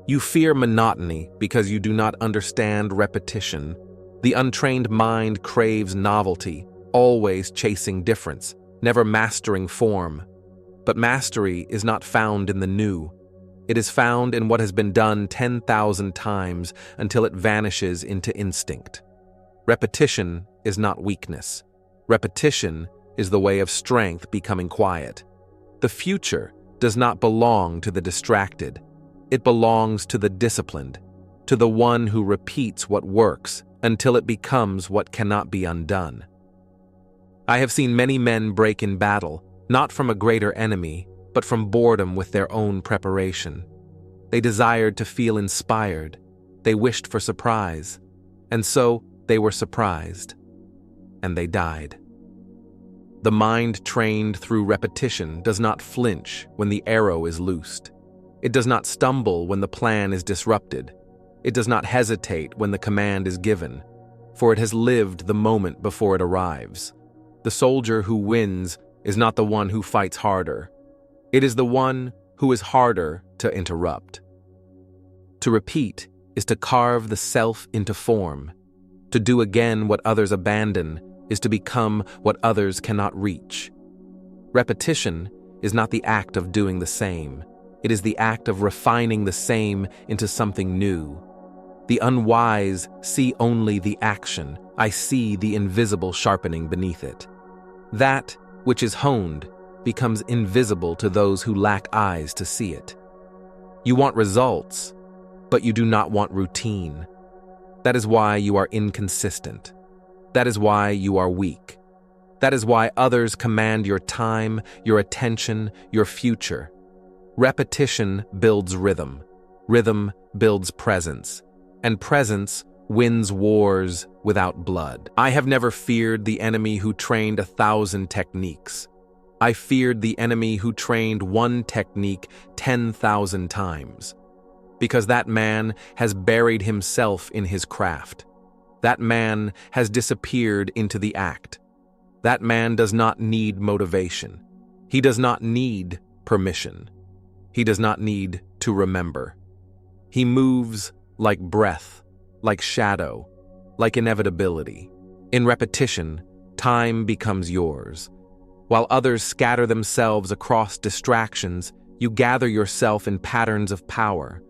You fear monotony because you do not understand repetition. The untrained mind craves novelty, always chasing difference, never mastering form. But mastery is not found in the new. It is found in what has been done 10,000 times until it vanishes into instinct. Repetition is not weakness. Repetition is the way of strength becoming quiet. The future does not belong to the distracted. It belongs to the disciplined, to the one who repeats what works until it becomes what cannot be undone. I have seen many men break in battle, not from a greater enemy, but from boredom with their own preparation. They desired to feel inspired. They wished for surprise. And so they were surprised. And they died. The mind trained through repetition does not flinch when the arrow is loosed. It does not stumble when the plan is disrupted. It does not hesitate when the command is given, for it has lived the moment before it arrives. The soldier who wins is not the one who fights harder. It is the one who is harder to interrupt. To repeat is to carve the self into form. To do again what others abandon is to become what others cannot reach. Repetition is not the act of doing the same. It is the act of refining the same into something new. The unwise see only the action. I see the invisible sharpening beneath it. That which is honed becomes invisible to those who lack eyes to see it. You want results, but you do not want routine. That is why you are inconsistent. That is why you are weak. That is why others command your time, your attention, your future. Repetition builds rhythm. Rhythm builds presence. And presence wins wars without blood. I have never feared the enemy who trained 1,000 techniques. I feared the enemy who trained one technique 10,000 times. Because that man has buried himself in his craft. That man has disappeared into the act. That man does not need motivation. He does not need permission. He does not need to remember. He moves like breath, like shadow, like inevitability. In repetition, time becomes yours. While others scatter themselves across distractions, you gather yourself in patterns of power.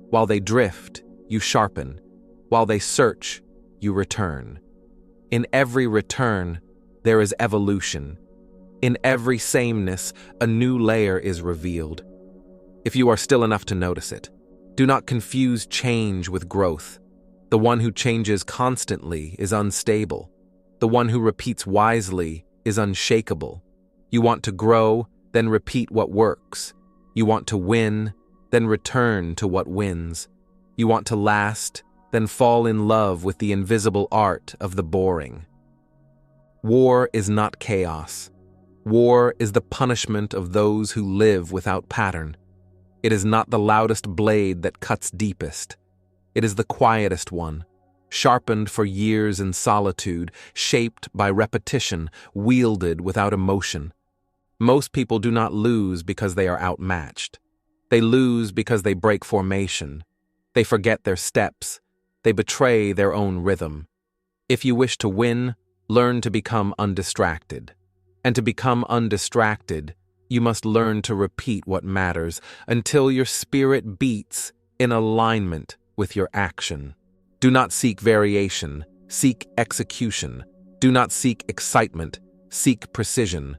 While they drift, you sharpen. While they search, you return. In every return, there is evolution. In every sameness, a new layer is revealed. If you are still enough to notice it, do not confuse change with growth. The one who changes constantly is unstable. The one who repeats wisely is unshakable. You want to grow, then repeat what works. You want to win, then return to what wins. You want to last, then fall in love with the invisible art of the boring. War is not chaos. War is the punishment of those who live without pattern. It is not the loudest blade that cuts deepest. It is the quietest one, sharpened for years in solitude, shaped by repetition, wielded without emotion. Most people do not lose because they are outmatched. They lose because they break formation. They forget their steps. They betray their own rhythm. If you wish to win, learn to become undistracted. And to become undistracted, you must learn to repeat what matters until your spirit beats in alignment with your action. Do not seek variation, seek execution. Do not seek excitement, seek precision.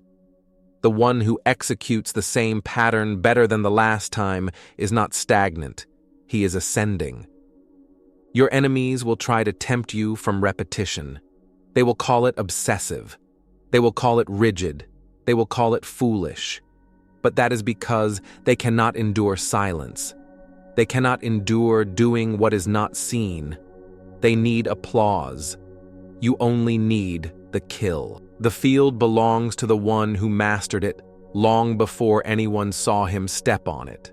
The one who executes the same pattern better than the last time is not stagnant. He is ascending. Your enemies will try to tempt you from repetition. They will call it obsessive. They will call it rigid. They will call it foolish. But that is because they cannot endure silence. They cannot endure doing what is not seen. They need applause. You only need the kill. The field belongs to the one who mastered it long before anyone saw him step on it.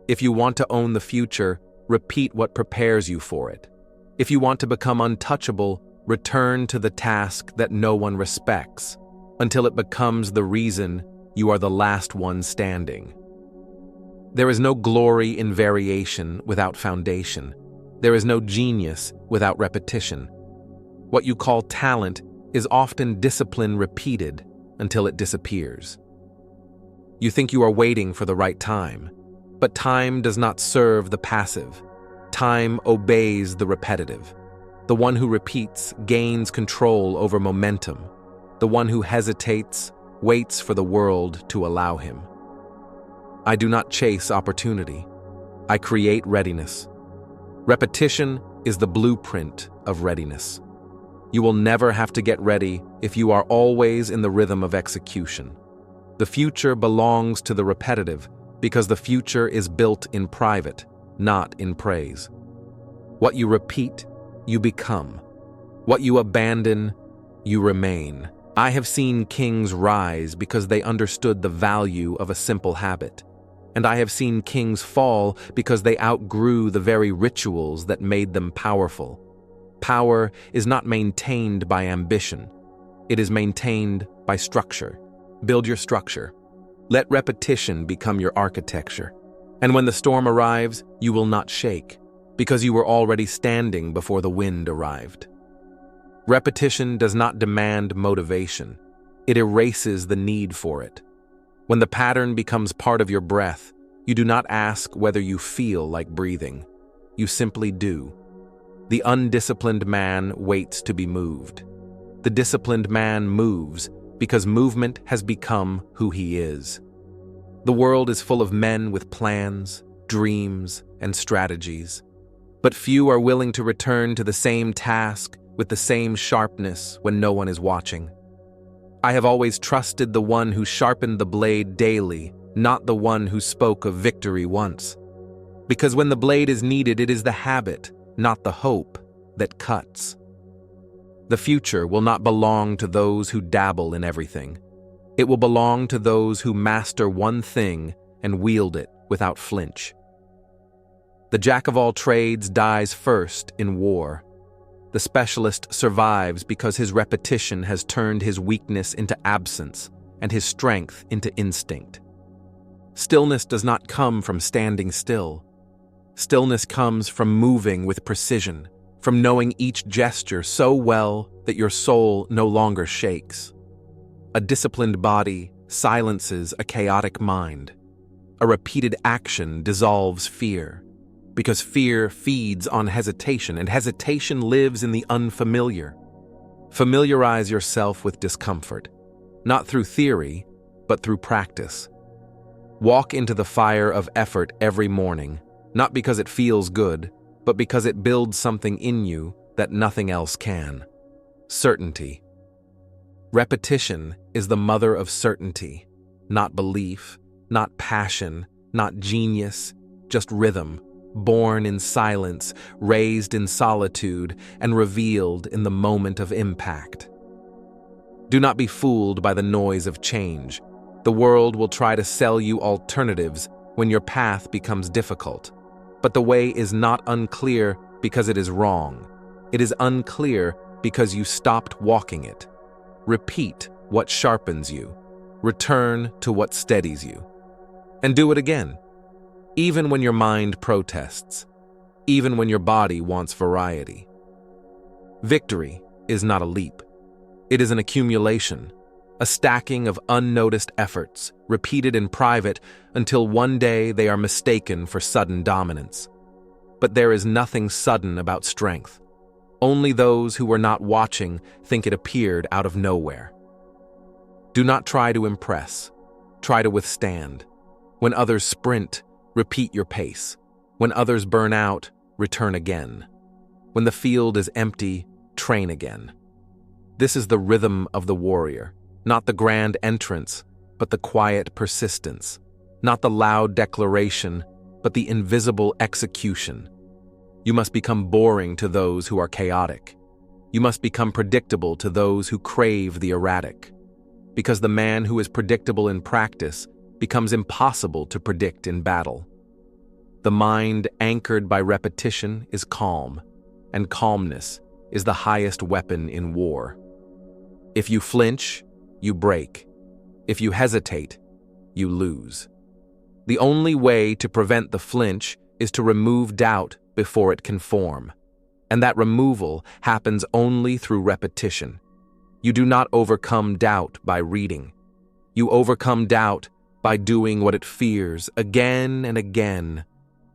If you want to own the future, repeat what prepares you for it. If you want to become untouchable, return to the task that no one respects, until it becomes the reason you are the last one standing. There is no glory in variation without foundation. There is no genius without repetition. What you call talent is often discipline repeated until it disappears. You think you are waiting for the right time, but time does not serve the passive. Time obeys the repetitive. The one who repeats gains control over momentum. The one who hesitates waits for the world to allow him. I do not chase opportunity. I create readiness. Repetition is the blueprint of readiness. You will never have to get ready if you are always in the rhythm of execution. The future belongs to the repetitive because the future is built in private, not in praise. What you repeat, you become. What you abandon, you remain. I have seen kings rise because they understood the value of a simple habit. And I have seen kings fall because they outgrew the very rituals that made them powerful. Power is not maintained by ambition. It is maintained by structure. Build your structure. Let repetition become your architecture. And when the storm arrives, you will not shake, because you were already standing before the wind arrived. Repetition does not demand motivation. It erases the need for it. When the pattern becomes part of your breath, you do not ask whether you feel like breathing. You simply do. The undisciplined man waits to be moved. The disciplined man moves because movement has become who he is. The world is full of men with plans, dreams, and strategies, but few are willing to return to the same task with the same sharpness when no one is watching. I have always trusted the one who sharpened the blade daily, not the one who spoke of victory once. Because when the blade is needed, it is the habit, not the hope, that cuts. The future will not belong to those who dabble in everything. It will belong to those who master one thing and wield it without flinch. The jack of all trades dies first in war. The specialist survives because his repetition has turned his weakness into absence and his strength into instinct. Stillness does not come from standing still. Stillness comes from moving with precision, from knowing each gesture so well that your soul no longer shakes. A disciplined body silences a chaotic mind. A repeated action dissolves fear, because fear feeds on hesitation, and hesitation lives in the unfamiliar. Familiarize yourself with discomfort, not through theory, but through practice. Walk into the fire of effort every morning, not because it feels good, but because it builds something in you that nothing else can. Certainty. Repetition is the mother of certainty, not belief, not passion, not genius, just rhythm, born in silence, raised in solitude, and revealed in the moment of impact. Do not be fooled by the noise of change. The world will try to sell you alternatives when your path becomes difficult. But the way is not unclear because it is wrong. It is unclear because you stopped walking it. Repeat what sharpens you. Return to what steadies you. And do it again. Even when your mind protests. Even when your body wants variety. Victory is not a leap. It is an accumulation. A stacking of unnoticed efforts, repeated in private until one day they are mistaken for sudden dominance. But there is nothing sudden about strength. Only those who were not watching think it appeared out of nowhere. Do not try to impress. Try to withstand. When others sprint, repeat your pace. When others burn out, return again. When the field is empty, train again. This is the rhythm of the warrior. Not the grand entrance, but the quiet persistence. Not the loud declaration, but the invisible execution. You must become boring to those who are chaotic. You must become predictable to those who crave the erratic. Because the man who is predictable in practice becomes impossible to predict in battle. The mind anchored by repetition is calm, and calmness is the highest weapon in war. If you flinch, you break. If you hesitate, you lose. The only way to prevent the flinch is to remove doubt before it can form. And that removal happens only through repetition. You do not overcome doubt by reading. You overcome doubt by doing what it fears again and again,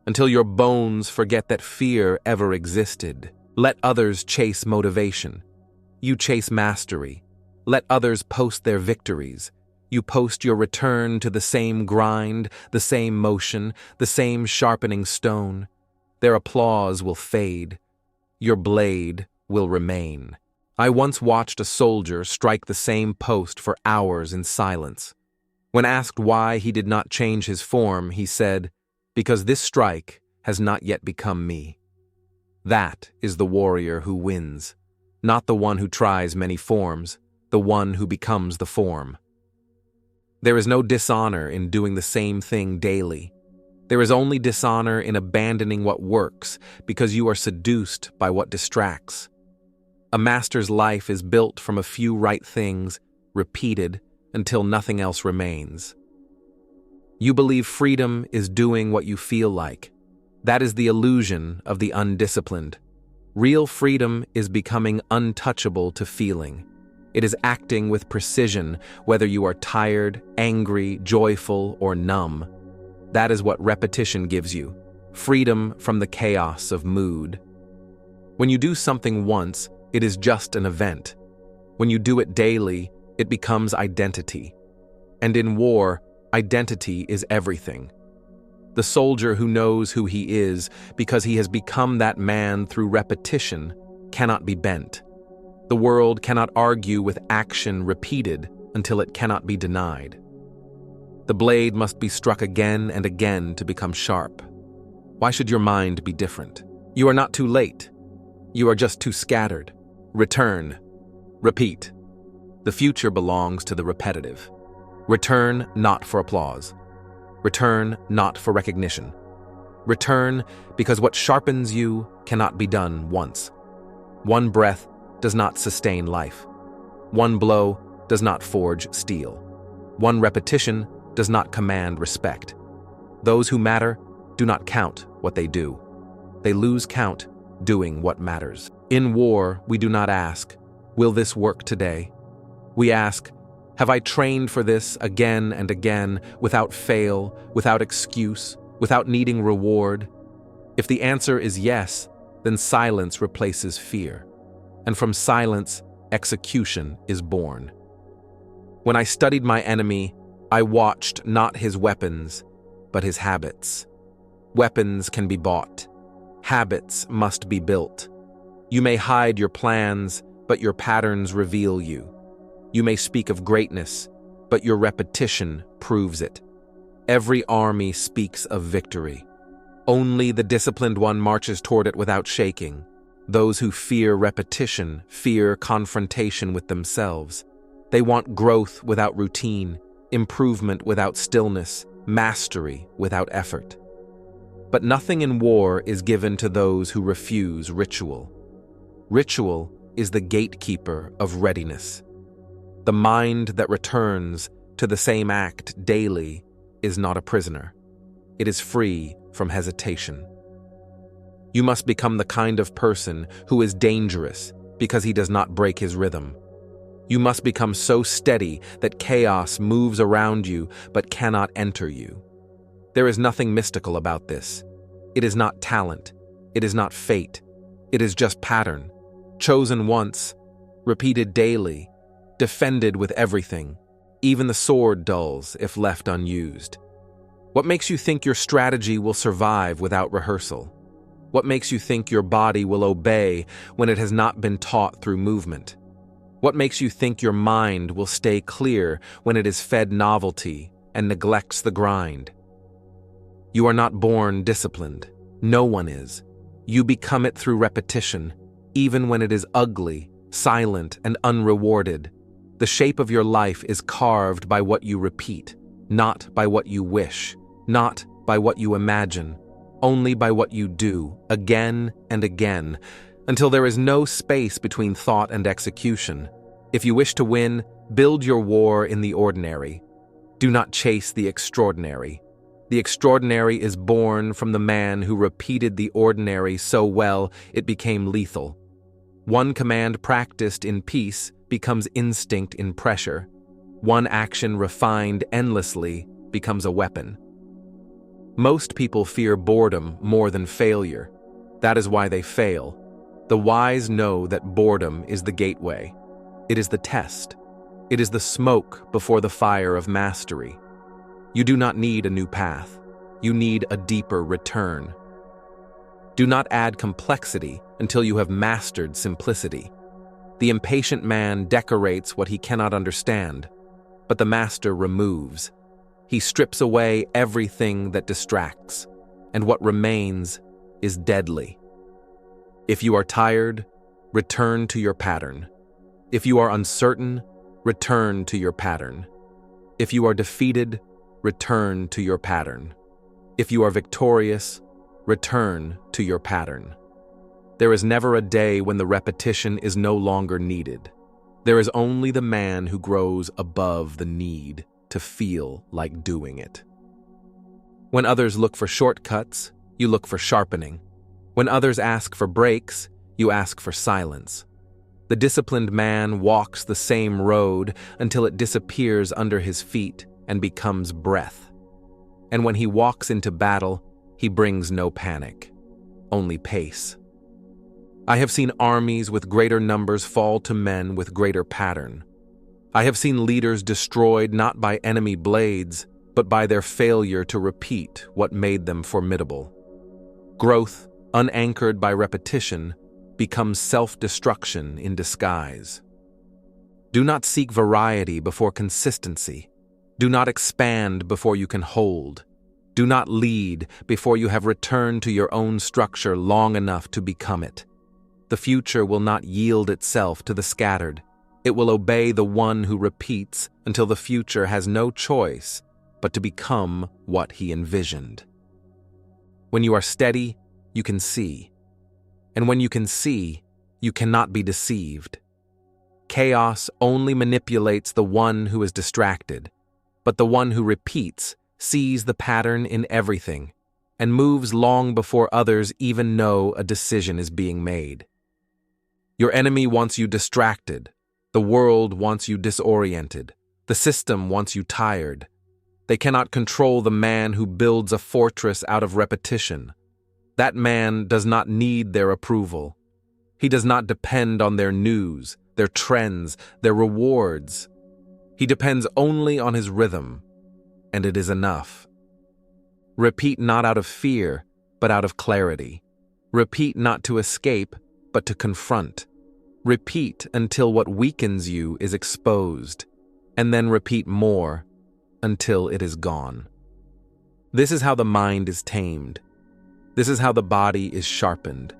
until your bones forget that fear ever existed. Let others chase motivation. You chase mastery. Let others post their victories. You post your return to the same grind, the same motion, the same sharpening stone. Their applause will fade. Your blade will remain. I once watched a soldier strike the same post for hours in silence. When asked why he did not change his form, he said, "Because this strike has not yet become me." That is the warrior who wins, not the one who tries many forms, the one who becomes the form. There is no dishonor in doing the same thing daily. There is only dishonor in abandoning what works because you are seduced by what distracts. A master's life is built from a few right things, repeated until nothing else remains. You believe freedom is doing what you feel like. That is the illusion of the undisciplined. Real freedom is becoming untouchable to feeling. It is acting with precision, whether you are tired, angry, joyful, or numb. That is what repetition gives you, freedom from the chaos of mood. When you do something once, it is just an event. When you do it daily, it becomes identity. And in war, identity is everything. The soldier who knows who he is because he has become that man through repetition cannot be bent. The world cannot argue with action repeated until it cannot be denied. The blade must be struck again and again to become sharp. Why should your mind be different? You are not too late. You are just too scattered. Return. Repeat. The future belongs to the repetitive. Return not for applause. Return not for recognition. Return because what sharpens you cannot be done once. One breath does not sustain life. One blow does not forge steel. One repetition does not command respect. Those who matter do not count what they do. They lose count doing what matters. In war, we do not ask, "Will this work today?" We ask, "Have I trained for this again and again, without fail, without excuse, without needing reward?" If the answer is yes, then silence replaces fear. And from silence, execution is born. When I studied my enemy, I watched not his weapons, but his habits. Weapons can be bought. Habits must be built. You may hide your plans, but your patterns reveal you. You may speak of greatness, but your repetition proves it. Every army speaks of victory. Only the disciplined one marches toward it without shaking. Those who fear repetition fear confrontation with themselves. They want growth without routine, improvement without stillness, mastery without effort. But nothing in war is given to those who refuse ritual. Ritual is the gatekeeper of readiness. The mind that returns to the same act daily is not a prisoner. It is free from hesitation. You must become the kind of person who is dangerous because he does not break his rhythm. You must become so steady that chaos moves around you but cannot enter you. There is nothing mystical about this. It is not talent. It is not fate. It is just pattern. Chosen once, repeated daily, defended with everything. Even the sword dulls if left unused. What makes you think your strategy will survive without rehearsal? What makes you think your body will obey when it has not been taught through movement? What makes you think your mind will stay clear when it is fed novelty and neglects the grind? You are not born disciplined. No one is. You become it through repetition, even when it is ugly, silent, and unrewarded. The shape of your life is carved by what you repeat, not by what you wish, not by what you imagine, only by what you do, again and again, until there is no space between thought and execution. If you wish to win, build your war in the ordinary. Do not chase the extraordinary. The extraordinary is born from the man who repeated the ordinary so well it became lethal. One command practiced in peace becomes instinct in pressure. One action refined endlessly becomes a weapon. Most people fear boredom more than failure. That is why they fail. The wise know that boredom is the gateway. It is the test. It is the smoke before the fire of mastery. You do not need a new path. You need a deeper return. Do not add complexity until you have mastered simplicity. The impatient man decorates what he cannot understand, but the master removes. He strips away everything that distracts, and what remains is deadly. If you are tired, return to your pattern. If you are uncertain, return to your pattern. If you are defeated, return to your pattern. If you are victorious, return to your pattern. There is never a day when the repetition is no longer needed. There is only the man who grows above the need to feel like doing it. When others look for shortcuts, you look for sharpening. When others ask for breaks, you ask for silence. The disciplined man walks the same road until it disappears under his feet and becomes breath. And when he walks into battle, he brings no panic, only pace. I have seen armies with greater numbers fall to men with greater pattern. I have seen leaders destroyed not by enemy blades, but by their failure to repeat what made them formidable. Growth, unanchored by repetition, becomes self-destruction in disguise. Do not seek variety before consistency. Do not expand before you can hold. Do not lead before you have returned to your own structure long enough to become it. The future will not yield itself to the scattered. It will obey the one who repeats until the future has no choice but to become what he envisioned. When you are steady, you can see. And when you can see, you cannot be deceived. Chaos only manipulates the one who is distracted, but the one who repeats sees the pattern in everything and moves long before others even know a decision is being made. Your enemy wants you distracted. The world wants you disoriented. The system wants you tired. They cannot control the man who builds a fortress out of repetition. That man does not need their approval. He does not depend on their news, their trends, their rewards. He depends only on his rhythm, and it is enough. Repeat not out of fear, but out of clarity. Repeat not to escape, but to confront. Repeat until what weakens you is exposed, and then repeat more until it is gone. This is how the mind is tamed. This is how the body is sharpened.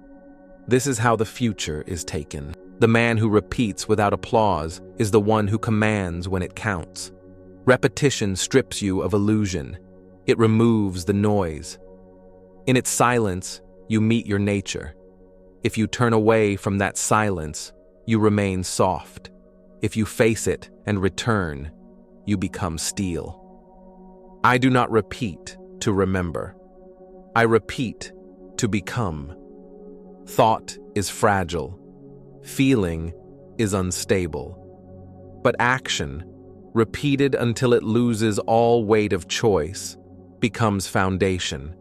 This is how the future is taken. The man who repeats without applause is the one who commands when it counts. Repetition strips you of illusion. It removes the noise. In its silence, you meet your nature. If you turn away from that silence, you remain soft. If you face it and return, you become steel. I do not repeat to remember. I repeat to become. Thought is fragile. Feeling is unstable. But action, repeated until it loses all weight of choice, becomes foundation.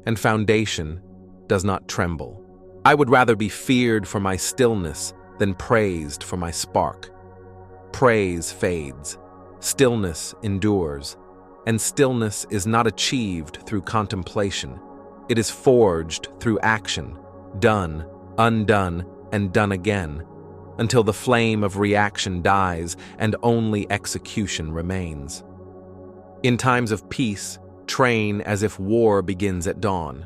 And foundation does not tremble. I would rather be feared for my stillness than praised for my spark. Praise fades. Stillness endures. And stillness is not achieved through contemplation. It is forged through action, done, undone, and done again, until the flame of reaction dies and only execution remains. In times of peace, train as if war begins at dawn.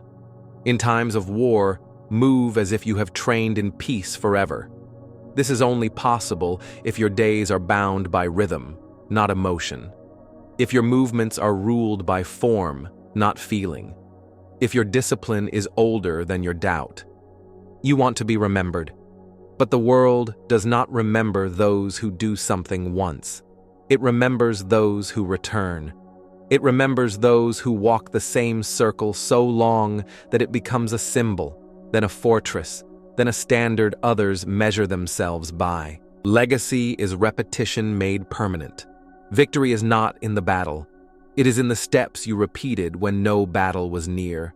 In times of war, move as if you have trained in peace forever. This is only possible if your days are bound by rhythm, not emotion. If your movements are ruled by form, not feeling. If your discipline is older than your doubt. You want to be remembered. But the world does not remember those who do something once. It remembers those who return. It remembers those who walk the same circle so long that it becomes a symbol, then a fortress, then a standard others measure themselves by. Legacy is repetition made permanent. Victory is not in the battle. It is in the steps you repeated when no battle was near.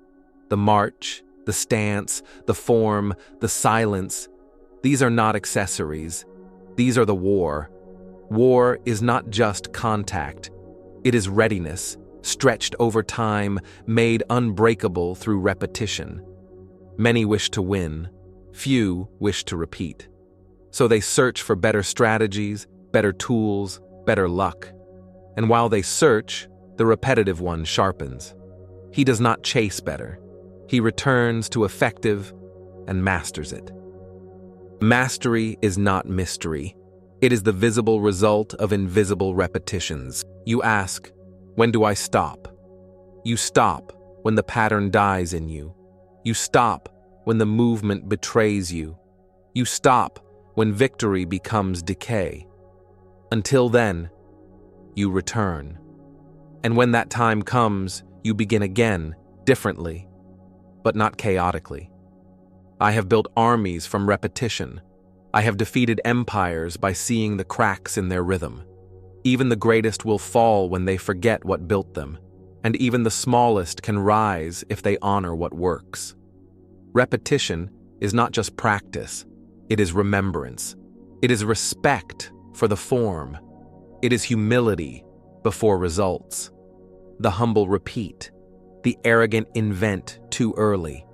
The march, the stance, the form, the silence, these are not accessories. These are the war. War is not just contact. It is readiness, stretched over time, made unbreakable through repetition. Many wish to win. Few wish to repeat. So they search for better strategies, better tools, better luck. And while they search, the repetitive one sharpens. He does not chase better. He returns to effective and masters it. Mastery is not mystery. It is the visible result of invisible repetitions. You ask, when do I stop? You stop when the pattern dies in you. You stop when the movement betrays you. You stop when victory becomes decay. Until then, you return. And when that time comes, you begin again, differently, but not chaotically. I have built armies from repetition. I have defeated empires by seeing the cracks in their rhythm. Even the greatest will fall when they forget what built them, and even the smallest can rise if they honor what works. Repetition is not just practice, it is remembrance. It is respect for the form. It is humility before results. The humble repeat. The arrogant invent too early.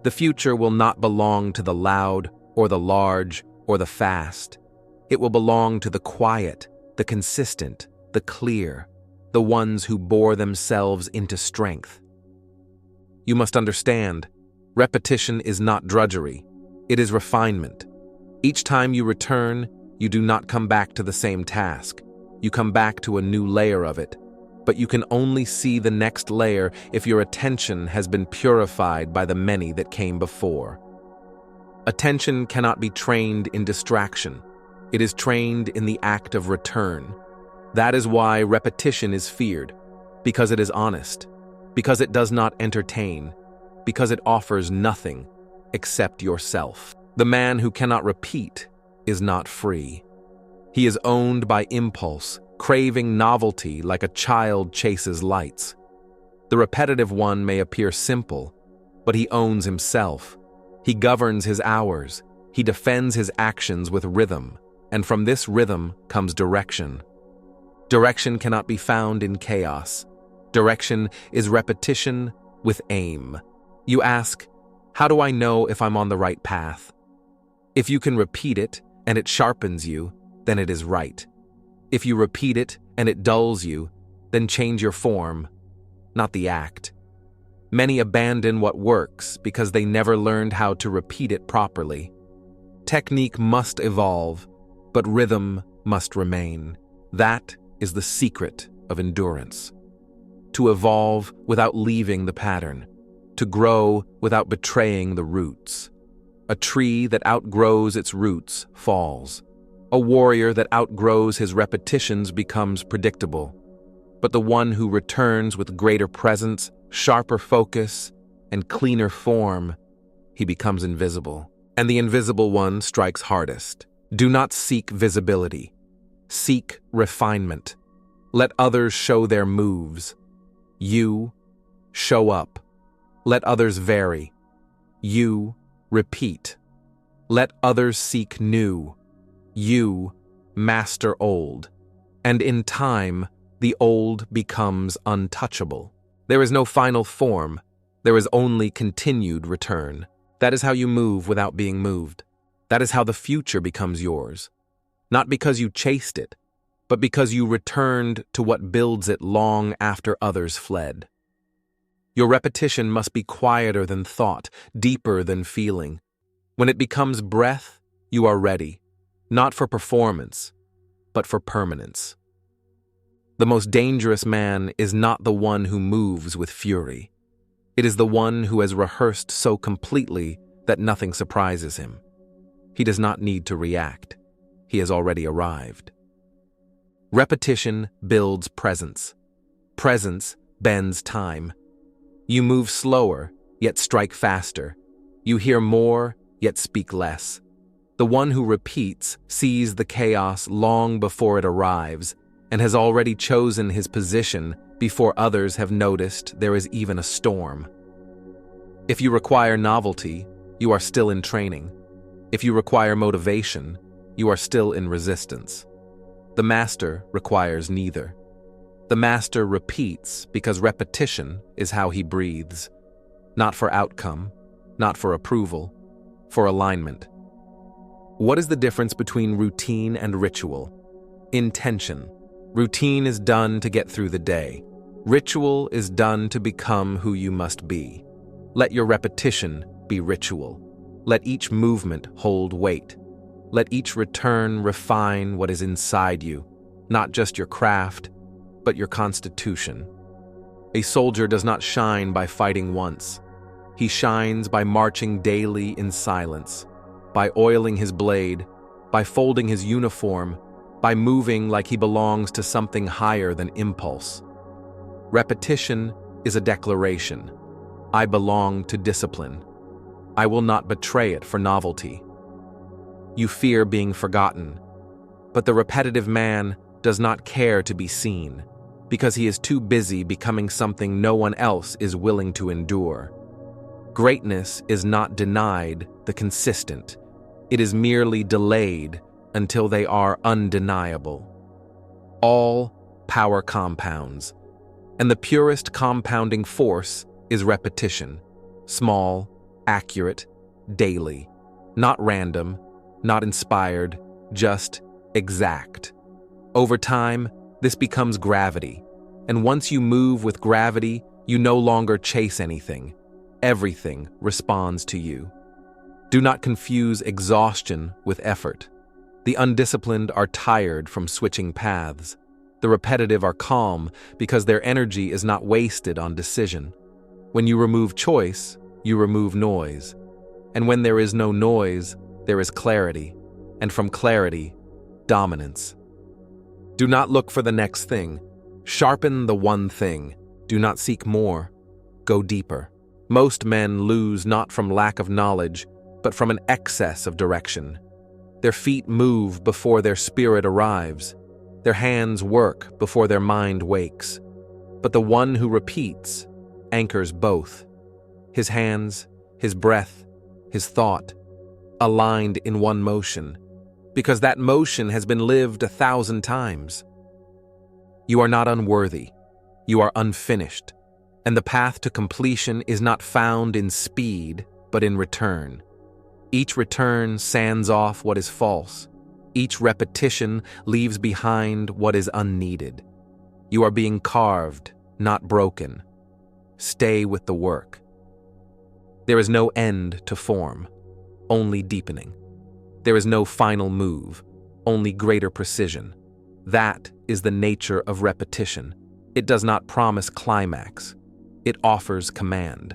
The future will not belong to the loud or the large or the fast. It will belong to the quiet, the consistent, the clear, the ones who bore themselves into strength. You must understand, repetition is not drudgery. It is refinement. Each time you return, you do not come back to the same task. You come back to a new layer of it. But you can only see the next layer if your attention has been purified by the many that came before. Attention cannot be trained in distraction. It is trained in the act of return. That is why repetition is feared, because it is honest, because it does not entertain, because it offers nothing except yourself. The man who cannot repeat is not free. He is owned by impulse, craving novelty like a child chases lights. The repetitive one may appear simple, but he owns himself. He governs his hours. He defends his actions with rhythm, and from this rhythm comes direction. Direction cannot be found in chaos. Direction is repetition with aim. You ask, how do I know if I'm on the right path? If you can repeat it and it sharpens you, then it is right. If you repeat it and it dulls you, then change your form, not the act. Many abandon what works because they never learned how to repeat it properly. Technique must evolve, but rhythm must remain. That is the secret of endurance. To evolve without leaving the pattern. To grow without betraying the roots. A tree that outgrows its roots falls. A warrior that outgrows his repetitions becomes predictable. But the one who returns with greater presence, sharper focus, and cleaner form, he becomes invisible. And the invisible one strikes hardest. Do not seek visibility. Seek refinement. Let others show their moves. You show up. Let others vary. You repeat. Let others seek new. You master old. And in time, the old becomes untouchable. There is no final form. There is only continued return. That is how you move without being moved. That is how the future becomes yours. Not because you chased it, but because you returned to what builds it long after others fled. Your repetition must be quieter than thought, deeper than feeling. When it becomes breath, you are ready, not for performance, but for permanence. The most dangerous man is not the one who moves with fury. It is the one who has rehearsed so completely that nothing surprises him. He does not need to react. He has already arrived. Repetition builds presence. Presence bends time. You move slower, yet strike faster. You hear more, yet speak less. The one who repeats sees the chaos long before it arrives and has already chosen his position before others have noticed there is even a storm. If you require novelty, you are still in training. If you require motivation, you are still in resistance. The master requires neither. The master repeats because repetition is how he breathes, not for outcome, not for approval, for alignment. What is the difference between routine and ritual? Intention. Routine is done to get through the day. Ritual is done to become who you must be. Let your repetition be ritual. Let each movement hold weight. Let each return refine what is inside you, not just your craft, but your constitution. A soldier does not shine by fighting once. He shines by marching daily in silence, by oiling his blade, by folding his uniform, by moving like he belongs to something higher than impulse. Repetition is a declaration. I belong to discipline. I will not betray it for novelty. You fear being forgotten, but the repetitive man does not care to be seen because he is too busy becoming something no one else is willing to endure. Greatness is not denied the consistent. It is merely delayed until they are undeniable. All power compounds, and the purest compounding force is repetition. Small, accurate, daily. Not random, not inspired, just exact. Over time, this becomes gravity, and once you move with gravity, you no longer chase anything. Everything responds to you. Do not confuse exhaustion with effort. The undisciplined are tired from switching paths. The repetitive are calm because their energy is not wasted on decision. When you remove choice, you remove noise. And when there is no noise, there is clarity. And from clarity, dominance. Do not look for the next thing. Sharpen the one thing. Do not seek more. Go deeper. Most men lose not from lack of knowledge, but from an excess of direction. Their feet move before their spirit arrives. Their hands work before their mind wakes. But the one who repeats anchors both. His hands, his breath, his thought, aligned in one motion, because that motion has been lived 1,000 times. You are not unworthy. You are unfinished. And the path to completion is not found in speed, but in return. Each return sands off what is false. Each repetition leaves behind what is unneeded. You are being carved, not broken. Stay with the work. There is no end to form, only deepening. There is no final move, only greater precision. That is the nature of repetition. It does not promise climax. It offers command.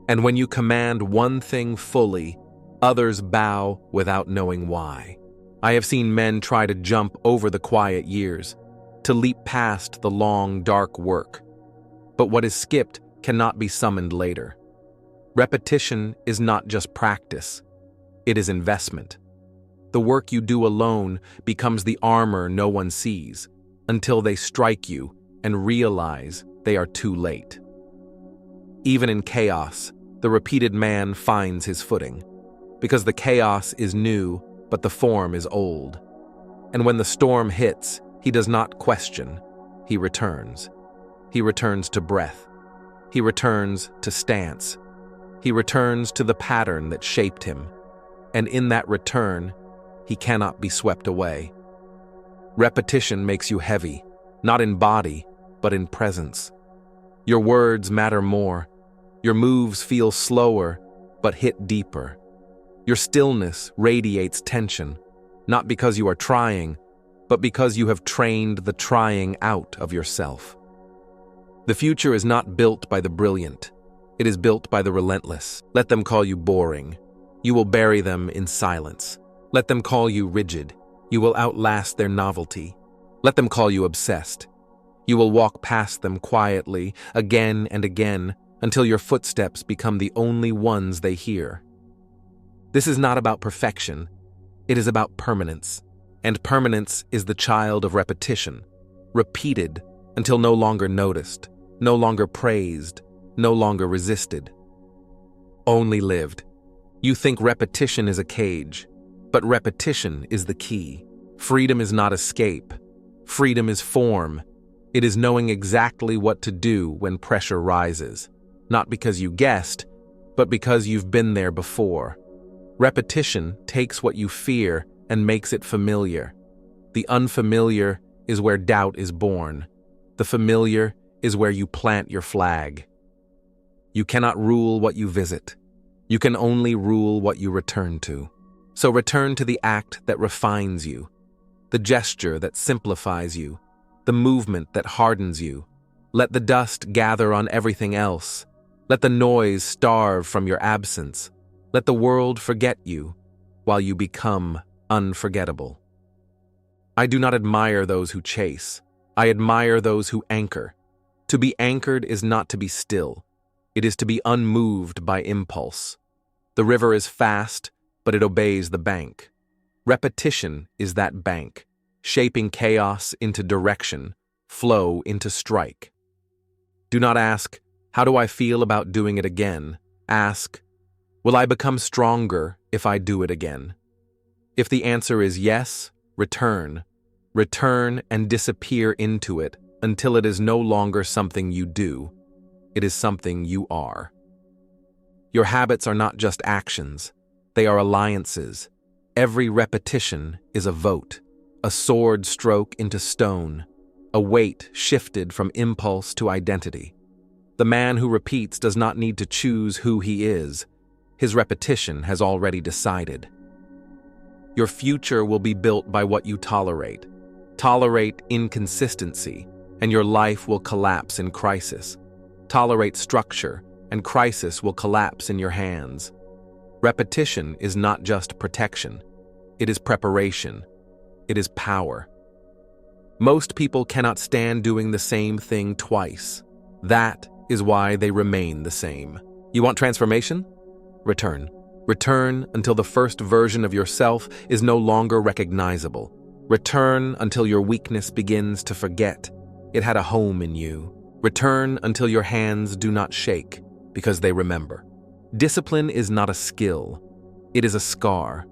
And when you command one thing fully, others bow without knowing why. I have seen men try to jump over the quiet years, to leap past the long, dark work. But what is skipped cannot be summoned later. Repetition is not just practice. It is investment. The work you do alone becomes the armor no one sees, until they strike you and realize they are too late. Even in chaos, the repeated man finds his footing, because the chaos is new, but the form is old. And when the storm hits, he does not question. He returns. He returns to breath. He returns to stance. He returns to the pattern that shaped him. And in that return, he cannot be swept away. Repetition makes you heavy, not in body, but in presence. Your words matter more. Your moves feel slower, but hit deeper. Your stillness radiates tension, not because you are trying, but because you have trained the trying out of yourself. The future is not built by the brilliant. It is built by the relentless. Let them call you boring. You will bury them in silence. Let them call you rigid. You will outlast their novelty. Let them call you obsessed. You will walk past them quietly, again and again, until your footsteps become the only ones they hear. This is not about perfection. It is about permanence. And permanence is the child of repetition, repeated until no longer noticed, no longer praised, no longer resisted. Only lived. You think repetition is a cage, but repetition is the key. Freedom is not escape. Freedom is form. It is knowing exactly what to do when pressure rises, not because you guessed, but because you've been there before. Repetition takes what you fear and makes it familiar. The unfamiliar is where doubt is born. The familiar is where you plant your flag. You cannot rule what you visit. You can only rule what you return to. So return to the act that refines you, the gesture that simplifies you, the movement that hardens you. Let the dust gather on everything else. Let the noise starve from your absence. Let the world forget you while you become unforgettable. I do not admire those who chase. I admire those who anchor. To be anchored is not to be still. It is to be unmoved by impulse. The river is fast, but it obeys the bank. Repetition is that bank, shaping chaos into direction, flow into strike. Do not ask, how do I feel about doing it again? Ask, will I become stronger if I do it again? If the answer is yes, return. Return and disappear into it until it is no longer something you do. It is something you are. Your habits are not just actions. They are alliances. Every repetition is a vote, a sword stroke into stone, a weight shifted from impulse to identity. The man who repeats does not need to choose who he is. His repetition has already decided. Your future will be built by what you tolerate. Tolerate inconsistency, and your life will collapse in crisis. Tolerate structure, and crisis will collapse in your hands. Repetition is not just protection. It is preparation. It is power. Most people cannot stand doing the same thing twice. That is why they remain the same. You want transformation? Return. Return until the first version of yourself is no longer recognizable. Return until your weakness begins to forget it had a home in you. Return until your hands do not shake because they remember. Discipline is not a skill. It is a scar.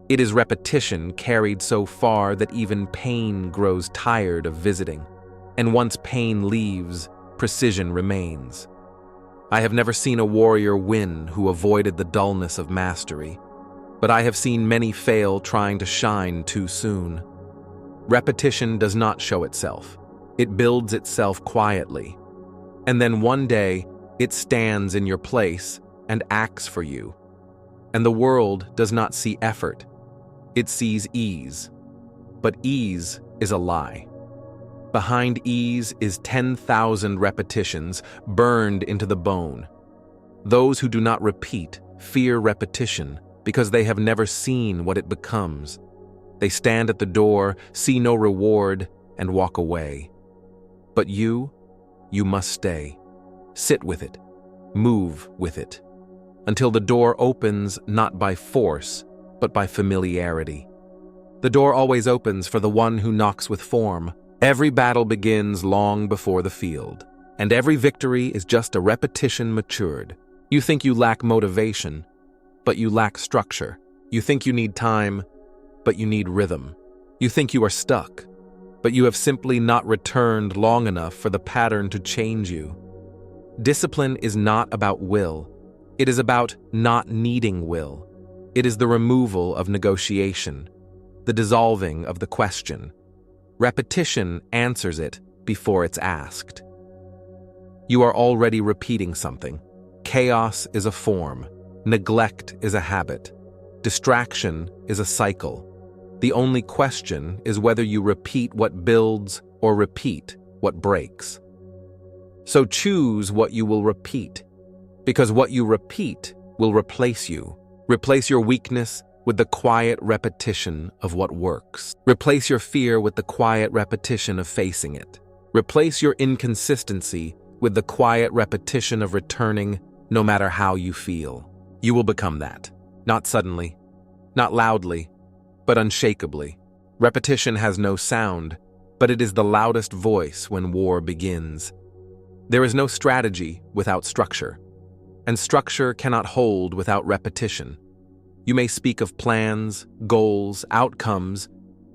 It is repetition carried so far that even pain grows tired of visiting. And once pain leaves, precision remains. I have never seen a warrior win who avoided the dullness of mastery, but I have seen many fail trying to shine too soon. Repetition does not show itself. It builds itself quietly. And then one day, it stands in your place and acts for you. And the world does not see effort. It sees ease. But ease is a lie. Behind ease is 10,000 repetitions burned into the bone. Those who do not repeat fear repetition because they have never seen what it becomes. They stand at the door, see no reward, and walk away. But you must stay. Sit with it. Move with it. Until the door opens not by force, but by familiarity. The door always opens for the one who knocks with form. Every battle begins long before the field, and every victory is just a repetition matured. You think you lack motivation, but you lack structure. You think you need time, but you need rhythm. You think you are stuck, but you have simply not returned long enough for the pattern to change you. Discipline is not about will. It is about not needing will. It is the removal of negotiation, the dissolving of the question. Repetition answers it before it's asked. You are already repeating something. Chaos is a form. Neglect is a habit. Distraction is a cycle. The only question is whether you repeat what builds or repeat what breaks. So choose what you will repeat, because what you repeat will replace you. Replace your weakness with the quiet repetition of what works. Replace your fear with the quiet repetition of facing it. Replace your inconsistency with the quiet repetition of returning no matter how you feel. You will become that. Not suddenly, not loudly, but unshakably. Repetition has no sound, but it is the loudest voice when war begins. There is no strategy without structure, and structure cannot hold without repetition. You may speak of plans, goals, outcomes,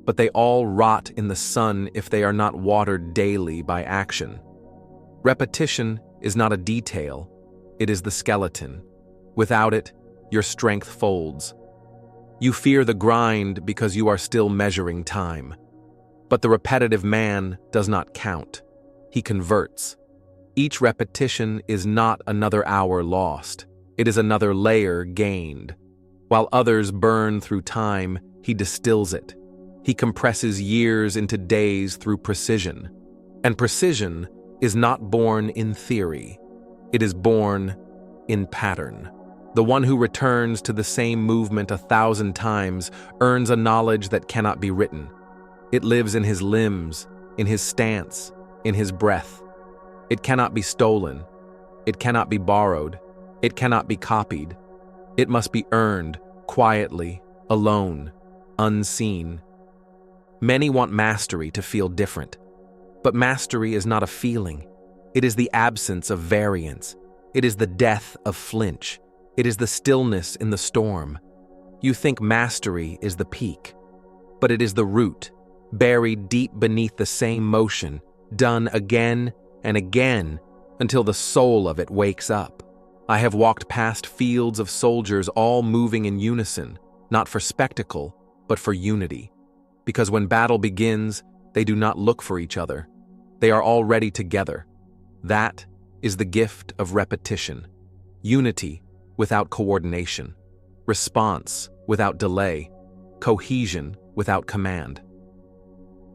but they all rot in the sun if they are not watered daily by action. Repetition is not a detail, it is the skeleton. Without it, your strength folds. You fear the grind because you are still measuring time. But the repetitive man does not count. He converts. Each repetition is not another hour lost. It is another layer gained. While others burn through time, he distills it. He compresses years into days through precision. And precision is not born in theory. It is born in pattern. The one who returns to the same movement 1,000 times earns a knowledge that cannot be written. It lives in his limbs, in his stance, in his breath. It cannot be stolen. It cannot be borrowed. It cannot be copied. It must be earned, quietly, alone, unseen. Many want mastery to feel different. But mastery is not a feeling. It is the absence of variance. It is the death of flinch. It is the stillness in the storm. You think mastery is the peak, but it is the root, buried deep beneath the same motion, done again and again until the soul of it wakes up. I have walked past fields of soldiers all moving in unison, not for spectacle, but for unity. Because when battle begins, they do not look for each other. They are already together. That is the gift of repetition. Unity without coordination. Response without delay. Cohesion without command.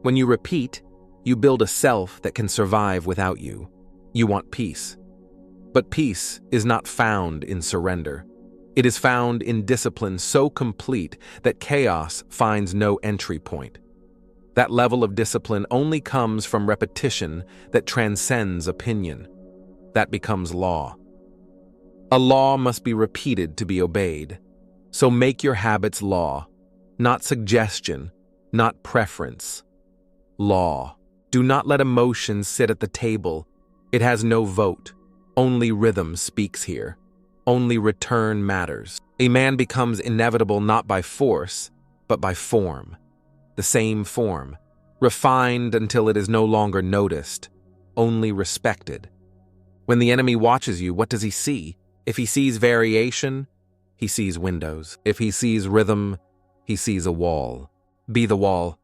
When you repeat, you build a self that can survive without you. You want peace. But peace is not found in surrender. It is found in discipline so complete that chaos finds no entry point. That level of discipline only comes from repetition that transcends opinion. That becomes law. A law must be repeated to be obeyed. So make your habits law, not suggestion, not preference. Law. Do not let emotion sit at the table. It has no vote. Only rhythm speaks here. Only return matters. A man becomes inevitable not by force, but by form. The same form, refined until it is no longer noticed, only respected. When the enemy watches you, what does he see? If he sees variation, he sees windows. If he sees rhythm, he sees a wall. Be the wall.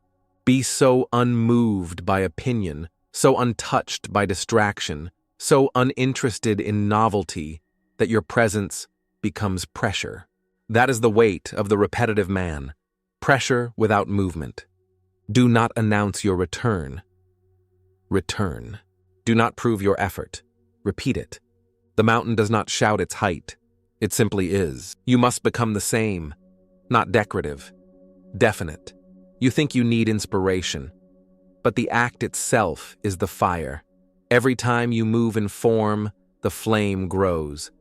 Be so unmoved by opinion, so untouched by distraction, so uninterested in novelty that your presence becomes pressure. That is the weight of the repetitive man. Pressure without movement. Do not announce your return. Return. Do not prove your effort. Repeat it. The mountain does not shout its height. It simply is. You must become the same, not decorative, definite. You think you need inspiration, but the act itself is the fire. Every time you move in form, the flame grows.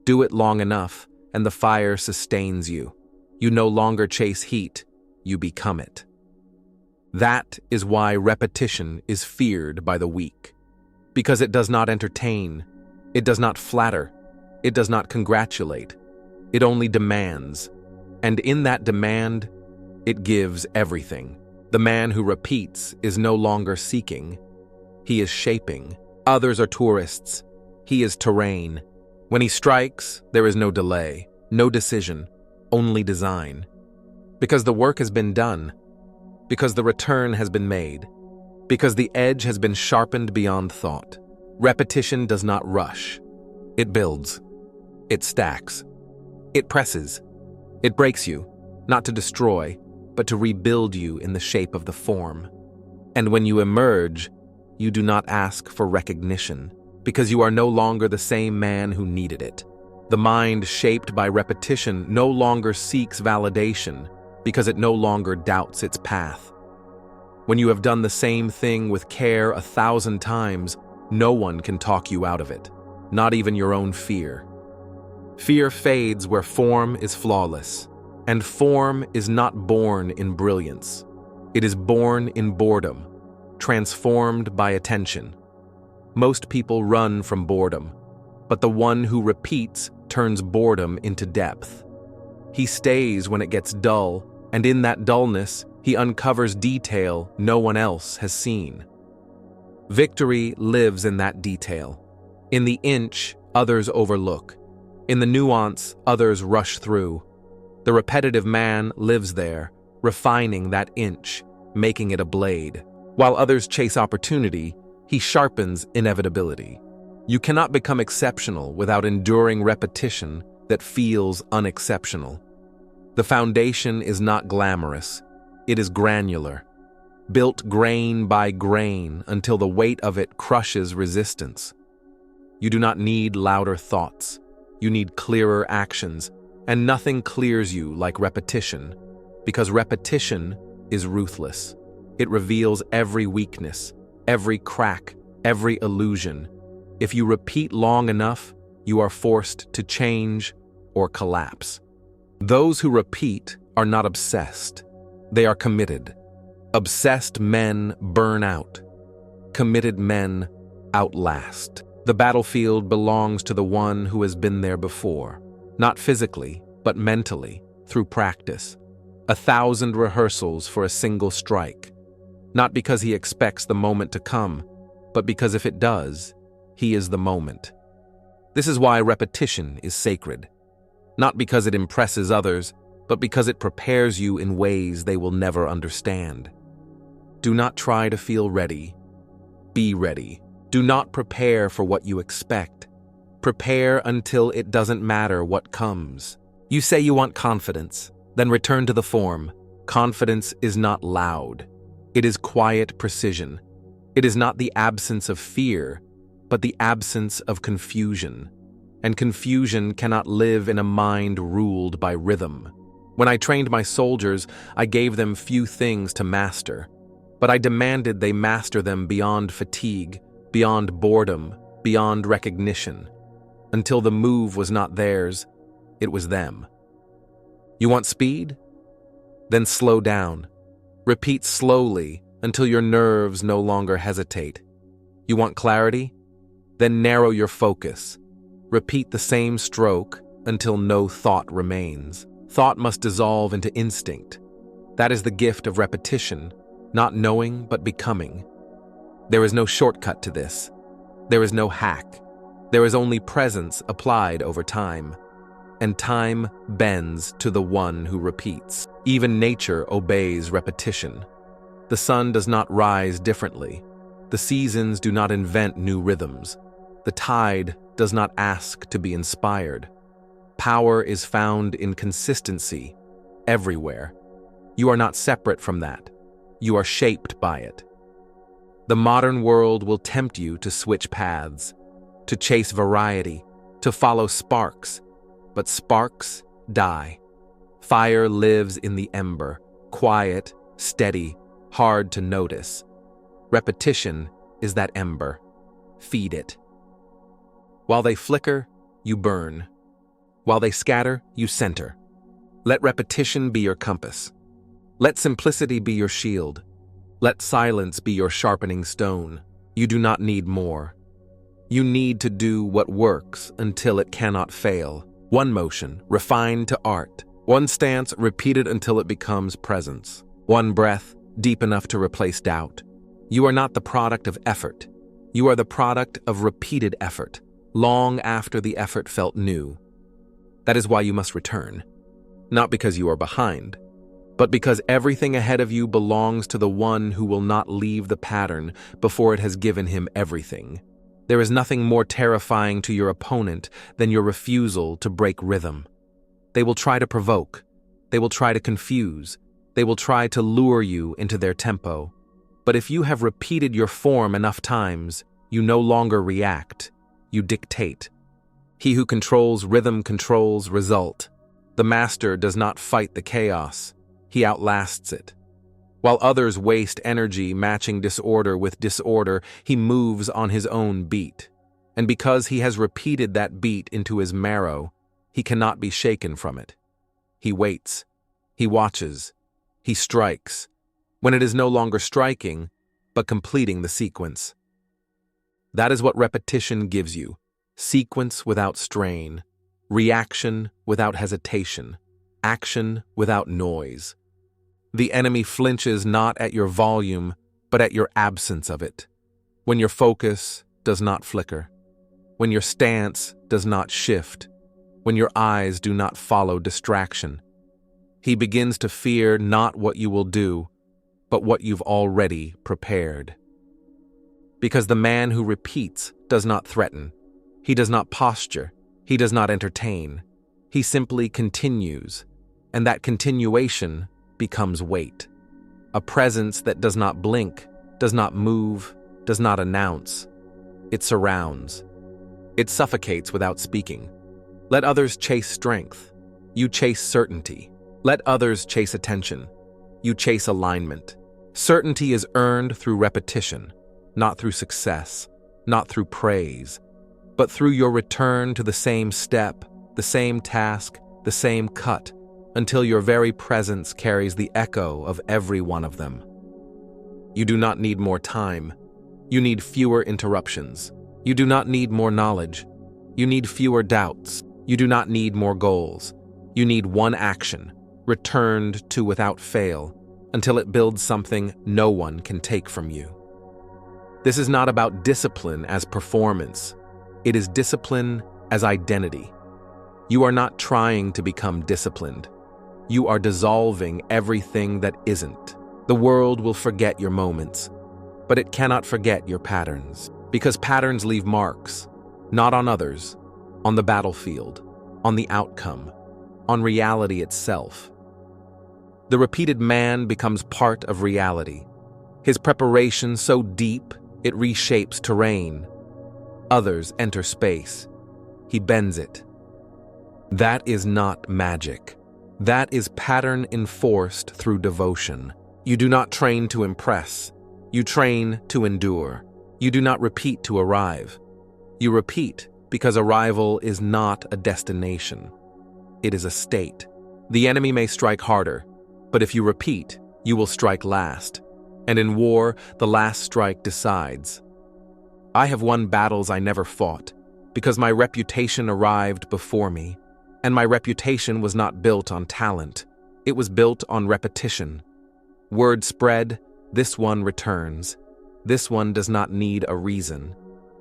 Do it long enough, and the fire sustains you. You no longer chase heat, you become it. That is why repetition is feared by the weak. Because it does not entertain, it does not flatter, it does not congratulate. It only demands. And in that demand, it gives everything. The man who repeats is no longer seeking. He is shaping. Others are tourists. He is terrain. When he strikes, there is no delay, no decision, only design. Because the work has been done. Because the return has been made. Because the edge has been sharpened beyond thought. Repetition does not rush. It builds. It stacks. It presses. It breaks you, not to destroy, but to rebuild you in the shape of the form. And when you emerge, you do not ask for recognition, because you are no longer the same man who needed it. The mind shaped by repetition no longer seeks validation, because it no longer doubts its path. When you have done the same thing with care 1,000 times, no one can talk you out of it, not even your own fear. Fear fades where form is flawless, and form is not born in brilliance. It is born in boredom, transformed by attention. Most people run from boredom, but the one who repeats turns boredom into depth. He stays when it gets dull, and in that dullness, he uncovers detail no one else has seen. Victory lives in that detail. In the inch, others overlook. In the nuance, others rush through. The repetitive man lives there, refining that inch, making it a blade. While others chase opportunity, he sharpens inevitability. You cannot become exceptional without enduring repetition that feels unexceptional. The foundation is not glamorous, it is granular, built grain by grain until the weight of it crushes resistance. You do not need louder thoughts. You need clearer actions, and nothing clears you like repetition, because repetition is ruthless. It reveals every weakness, every crack, every illusion. If you repeat long enough, you are forced to change or collapse. Those who repeat are not obsessed. They are committed. Obsessed men burn out. Committed men outlast. The battlefield belongs to the one who has been there before, not physically, but mentally, through practice. 1,000 rehearsals for a single strike. Not because he expects the moment to come, but because if it does, he is the moment. This is why repetition is sacred. Not because it impresses others, but because it prepares you in ways they will never understand. Do not try to feel ready. Be ready. Do not prepare for what you expect. Prepare until it doesn't matter what comes. You say you want confidence, then return to the form. Confidence is not loud. It is quiet precision. It is not the absence of fear, but the absence of confusion. And confusion cannot live in a mind ruled by rhythm. When I trained my soldiers, I gave them few things to master, but I demanded they master them beyond fatigue, beyond boredom, beyond recognition. Until the move was not theirs, it was them. You want speed? Then slow down. Repeat slowly until your nerves no longer hesitate. You want clarity? Then narrow your focus. Repeat the same stroke until no thought remains. Thought must dissolve into instinct. That is the gift of repetition, not knowing but becoming. There is no shortcut to this. There is no hack. There is only presence applied over time. And time bends to the one who repeats. Even nature obeys repetition. The sun does not rise differently. The seasons do not invent new rhythms. The tide does not ask to be inspired. Power is found in consistency, everywhere. You are not separate from that. You are shaped by it. The modern world will tempt you to switch paths, to chase variety, to follow sparks, but sparks die. Fire lives in the ember, quiet, steady, hard to notice. Repetition is that ember. Feed it. While they flicker, you burn. While they scatter, you center. Let repetition be your compass. Let simplicity be your shield. Let silence be your sharpening stone. You do not need more. You need to do what works until it cannot fail. One motion, refined to art. One stance, repeated until it becomes presence. One breath, deep enough to replace doubt. You are not the product of effort. You are the product of repeated effort, long after the effort felt new. That is why you must return. Not because you are behind, but because everything ahead of you belongs to the one who will not leave the pattern before it has given him everything. There is nothing more terrifying to your opponent than your refusal to break rhythm. They will try to provoke. They will try to confuse. They will try to lure you into their tempo. But if you have repeated your form enough times, you no longer react. You dictate. He who controls rhythm controls result. The master does not fight the chaos. He outlasts it. While others waste energy matching disorder with disorder, he moves on his own beat. And because he has repeated that beat into his marrow, he cannot be shaken from it. He waits. He watches. He strikes, when it is no longer striking, but completing the sequence. That is what repetition gives you: sequence without strain, reaction without hesitation, action without noise. The enemy flinches not at your volume, but at your absence of it. When your focus does not flicker, when your stance does not shift, when your eyes do not follow distraction, he begins to fear not what you will do, but what you've already prepared. Because the man who repeats does not threaten, he does not posture, he does not entertain, he simply continues, and that continuation becomes weight. A presence that does not blink, does not move, does not announce. It surrounds. It suffocates without speaking. Let others chase strength. You chase certainty. Let others chase attention. You chase alignment. Certainty is earned through repetition, not through success, not through praise, but through your return to the same step, the same task, the same cut, until your very presence carries the echo of every one of them. You do not need more time. You need fewer interruptions. You do not need more knowledge. You need fewer doubts. You do not need more goals. You need one action, returned to without fail, until it builds something no one can take from you. This is not about discipline as performance. It is discipline as identity. You are not trying to become disciplined. You are dissolving everything that isn't. The world will forget your moments, but it cannot forget your patterns, because patterns leave marks, not on others, on the battlefield, on the outcome, on reality itself. The repeated man becomes part of reality. His preparation so deep it reshapes terrain. Others enter space. He bends it. That is not magic. That is pattern enforced through devotion. You do not train to impress. You train to endure. You do not repeat to arrive. You repeat because arrival is not a destination. It is a state. The enemy may strike harder, but if you repeat, you will strike last. And in war, the last strike decides. I have won battles I never fought, because my reputation arrived before me. And my reputation was not built on talent. It was built on repetition. Word spread, this one returns. This one does not need a reason.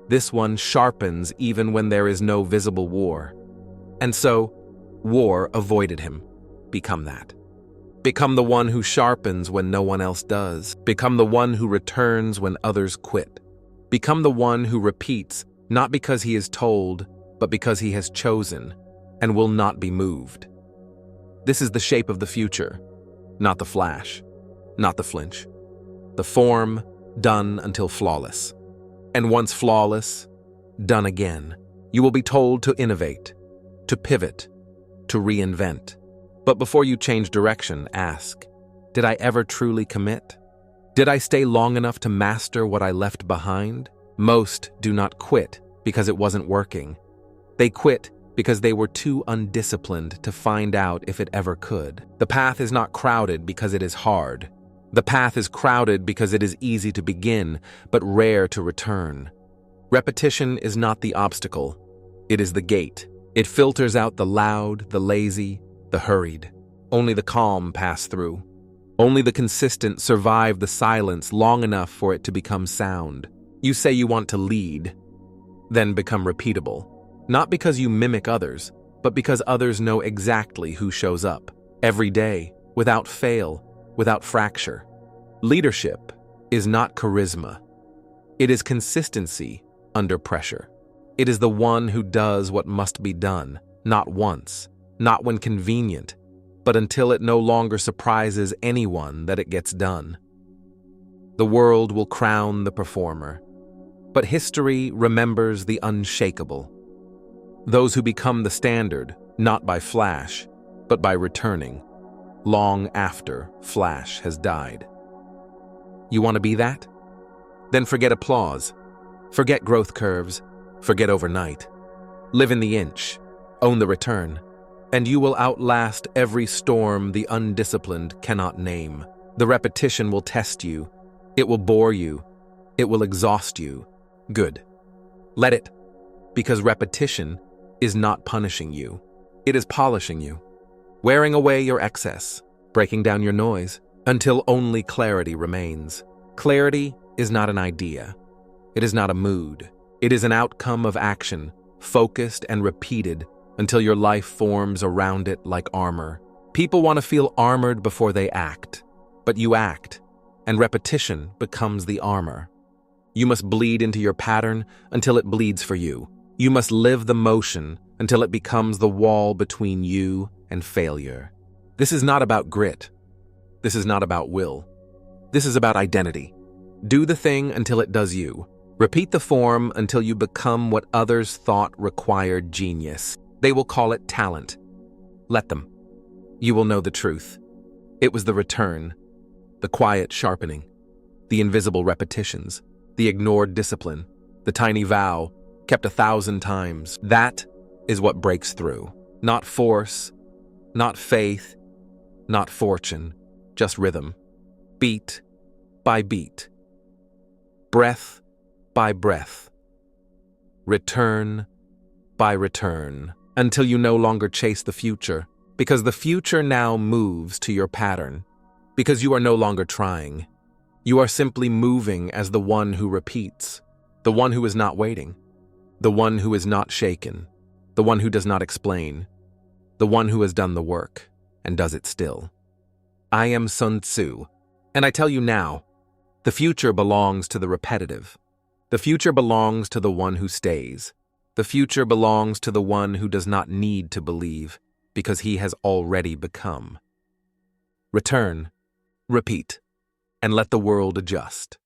This one sharpens even when there is no visible war. And so, war avoided him. Become that. Become the one who sharpens when no one else does. Become the one who returns when others quit. Become the one who repeats, not because he is told, but because he has chosen, and will not be moved. This is the shape of the future, not the flash, not the flinch. The form, done until flawless. And once flawless, done again. You will be told to innovate, to pivot, to reinvent. But before you change direction, ask, did I ever truly commit? Did I stay long enough to master what I left behind? Most do not quit because it wasn't working. They quit because they were too undisciplined to find out if it ever could. The path is not crowded because it is hard. The path is crowded because it is easy to begin, but rare to return. Repetition is not the obstacle. It is the gate. It filters out the loud, the lazy, the hurried. Only the calm pass through. Only the consistent survive the silence long enough for it to become sound. You say you want to lead, then become repeatable. Not because you mimic others, but because others know exactly who shows up. Every day, without fail, without fracture. Leadership is not charisma. It is consistency under pressure. It is the one who does what must be done, not once, not when convenient, but until it no longer surprises anyone that it gets done. The world will crown the performer, but history remembers the unshakable. Those who become the standard, not by flash, but by returning, long after flash has died. You want to be that? Then forget applause. Forget growth curves. Forget overnight. Live in the inch. Own the return. And you will outlast every storm the undisciplined cannot name. The repetition will test you. It will bore you. It will exhaust you. Good. Let it. Because repetition is not punishing you. It is polishing you. Wearing away your excess. Breaking down your noise. Until only clarity remains. Clarity is not an idea. It is not a mood. It is an outcome of action, focused and repeated until your life forms around it like armor. People want to feel armored before they act, but you act, and repetition becomes the armor. You must bleed into your pattern until it bleeds for you. You must live the motion until it becomes the wall between you and failure. This is not about grit. This is not about will. This is about identity. Do the thing until it does you. Repeat the form until you become what others thought required genius. They will call it talent. Let them. You will know the truth. It was the return, the quiet sharpening, the invisible repetitions, the ignored discipline, the tiny vow, kept 1,000 times. That is what breaks through. Not force, not faith, not fortune, just rhythm. Beat by beat. Breath by breath. Return by return. Until you no longer chase the future, because the future now moves to your pattern, because you are no longer trying. You are simply moving as the one who repeats, the one who is not waiting, the one who is not shaken, the one who does not explain, the one who has done the work and does it still. I am Sun Tzu, and I tell you now, the future belongs to the repetitive. The future belongs to the one who stays. The future belongs to the one who does not need to believe, because he has already become. Return, repeat, and let the world adjust.